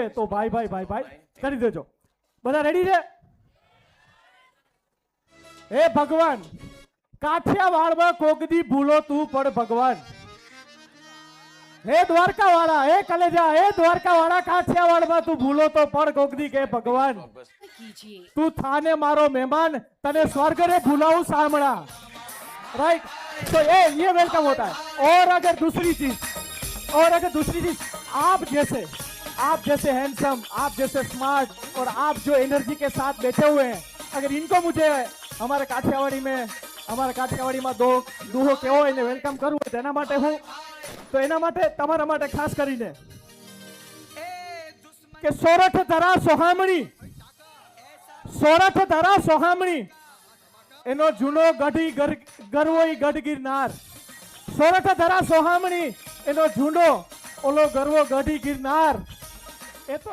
છે તો ભાઈ ભાઈ ભાઈ ભાઈ કરી દેજો. બધા રેડી છે? હે ભગવાન, કાઠિયાવાડમાં કોકદી ભૂલો તું પણ ભગવાન. હે દ્વારકા વાળા, હે કલેજા, હે દ્વારકા વાળા, કાઠિયાવાડમાં તું ભૂલો તો પણ કોકદી કે ભગવાન. તું થાને મારો મહેમાન, तने स्वर्ग रे भुलाऊं सामड़ा. राइट, तो ये वेलकम होता है. और अगर दूसरी चीज आप जैसे हैंडसम, आप जैसे स्मार्ट और आप जो एनर्जी के साथ बैठे हुए हैं, अगर इनको मुझे हमारे काठियावाड़ी में दूहो केवो એને વેલકમ કરવું હોય તેના માટે હું તો એના માટે તમારા માટે ખાસ કરીને કે સોરઠ ધરા સોહામણી એનો જૂનો ગઢી ગરવોઈ ગઢ ગિરનાર. સોરઠ ધરા સોહામણી એનો જૂનો ઓલો ગરવો ગઢી ગિરનાર. એ તો